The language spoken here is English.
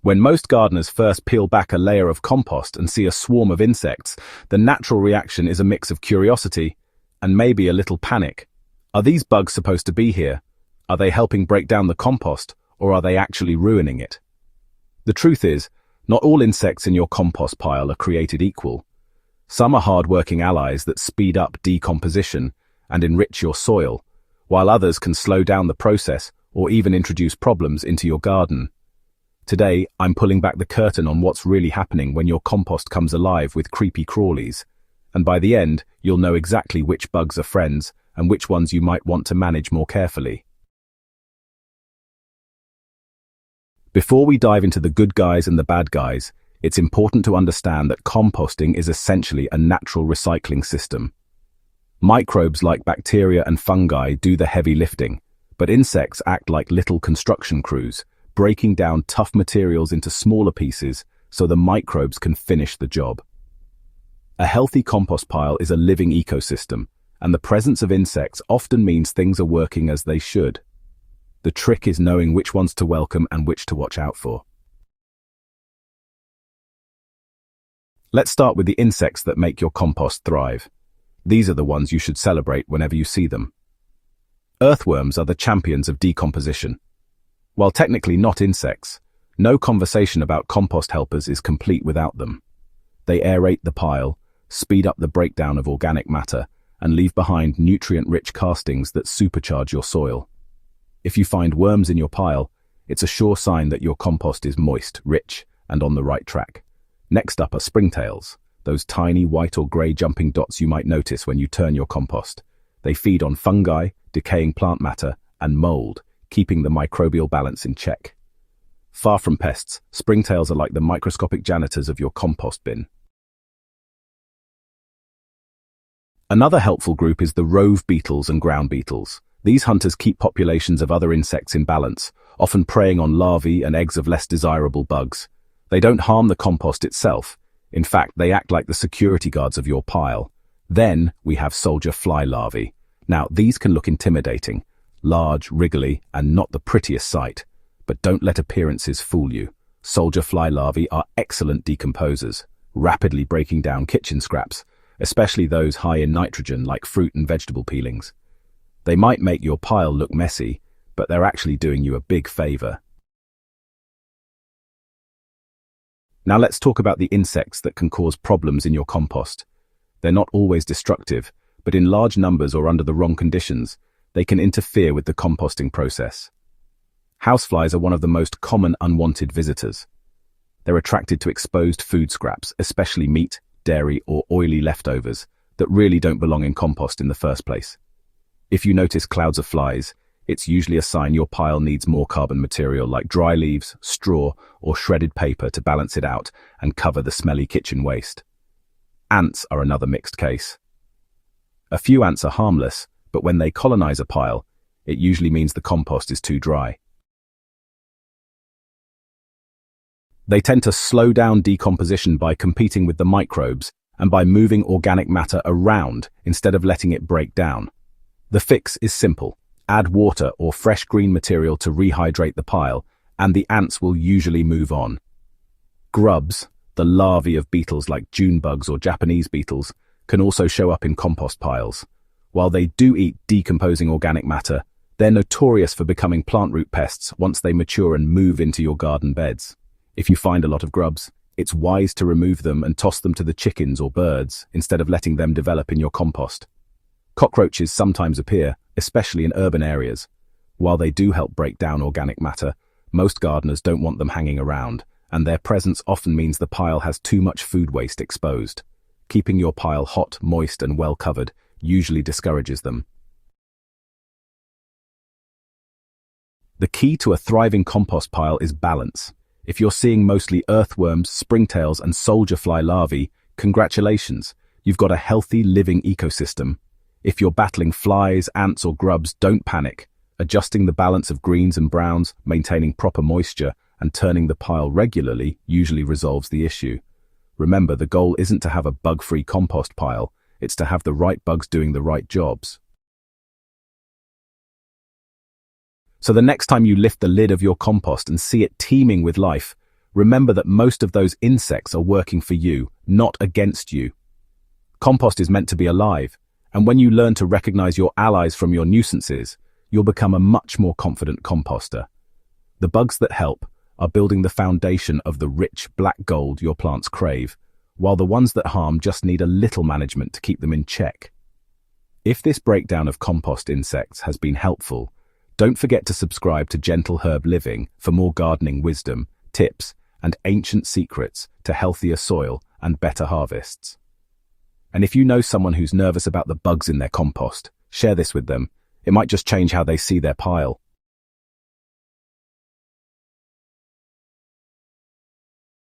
When most gardeners first peel back a layer of compost and see a swarm of insects, the natural reaction is a mix of curiosity and maybe a little panic. Are these bugs supposed to be here? Are they helping break down the compost, or are they actually ruining it? The truth is, not all insects in your compost pile are created equal. Some are hard-working allies that speed up decomposition and enrich your soil, while others can slow down the process or even introduce problems into your garden. Today, I'm pulling back the curtain on what's really happening when your compost comes alive with creepy-crawlies, and by the end, you'll know exactly which bugs are friends and which ones you might want to manage more carefully. Before we dive into the good guys and the bad guys, it's important to understand that composting is essentially a natural recycling system. Microbes like bacteria and fungi do the heavy lifting, but insects act like little construction crews, breaking down tough materials into smaller pieces so the microbes can finish the job. A healthy compost pile is a living ecosystem, and the presence of insects often means things are working as they should. The trick is knowing which ones to welcome and which to watch out for. Let's start with the insects that make your compost thrive. These are the ones you should celebrate whenever you see them. Earthworms are the champions of decomposition. While technically not insects, no conversation about compost helpers is complete without them. They aerate the pile, speed up the breakdown of organic matter, and leave behind nutrient-rich castings that supercharge your soil. If you find worms in your pile, it's a sure sign that your compost is moist, rich, and on the right track. Next up are springtails, those tiny white or grey jumping dots you might notice when you turn your compost. They feed on fungi, decaying plant matter, and mold, keeping the microbial balance in check. Far from pests, springtails are like the microscopic janitors of your compost bin. Another helpful group is the Rove beetles and ground beetles. These hunters keep populations of other insects in balance, often preying on larvae and eggs of less desirable bugs. They don't harm the compost itself. In fact, they act like the security guards of your pile. Then we have soldier fly larvae. Now, these can look intimidating, large, wriggly, and not the prettiest sight. But don't let appearances fool you. Soldier fly larvae are excellent decomposers, rapidly breaking down kitchen scraps, especially those high in nitrogen like fruit and vegetable peelings. They might make your pile look messy, but they're actually doing you a big favor. Now let's talk about the insects that can cause problems in your compost. They're not always destructive, but in large numbers or under the wrong conditions, they can interfere with the composting process. Houseflies are one of the most common unwanted visitors. They're attracted to exposed food scraps, especially meat, dairy, or oily leftovers that really don't belong in compost in the first place. If you notice clouds of flies, it's usually a sign your pile needs more carbon material like dry leaves, straw, or shredded paper to balance it out and cover the smelly kitchen waste. Ants are another mixed case. A few ants are harmless, but when they colonize a pile, it usually means the compost is too dry. They tend to slow down decomposition by competing with the microbes and by moving organic matter around instead of letting it break down. The fix is simple. Add water or fresh green material to rehydrate the pile, and the ants will usually move on. Grubs, the larvae of beetles like June bugs or Japanese beetles, can also show up in compost piles. While they do eat decomposing organic matter, they're notorious for becoming plant root pests once they mature and move into your garden beds. If you find a lot of grubs, it's wise to remove them and toss them to the chickens or birds instead of letting them develop in your compost. Cockroaches sometimes appear, especially in urban areas. While they do help break down organic matter, most gardeners don't want them hanging around, and their presence often means the pile has too much food waste exposed. Keeping your pile hot, moist, and well covered usually discourages them. The key to a thriving compost pile is balance. If you're seeing mostly earthworms, springtails, and soldier fly larvae, congratulations, you've got a healthy living ecosystem. If you're battling flies, ants, or grubs, don't panic. Adjusting the balance of greens and browns, maintaining proper moisture, and turning the pile regularly usually resolves the issue. Remember, the goal isn't to have a bug-free compost pile, it's to have the right bugs doing the right jobs. So the next time you lift the lid of your compost and see it teeming with life, remember that most of those insects are working for you, not against you. Compost is meant to be alive, and when you learn to recognize your allies from your nuisances, you'll become a much more confident composter. The bugs that help are building the foundation of the rich black gold your plants crave, while the ones that harm just need a little management to keep them in check. If this breakdown of compost insects has been helpful, don't forget to subscribe to Gentle Herb Living for more gardening wisdom, tips, and ancient secrets to healthier soil and better harvests. And if you know someone who's nervous about the bugs in their compost, share this with them. It might just change how they see their pile.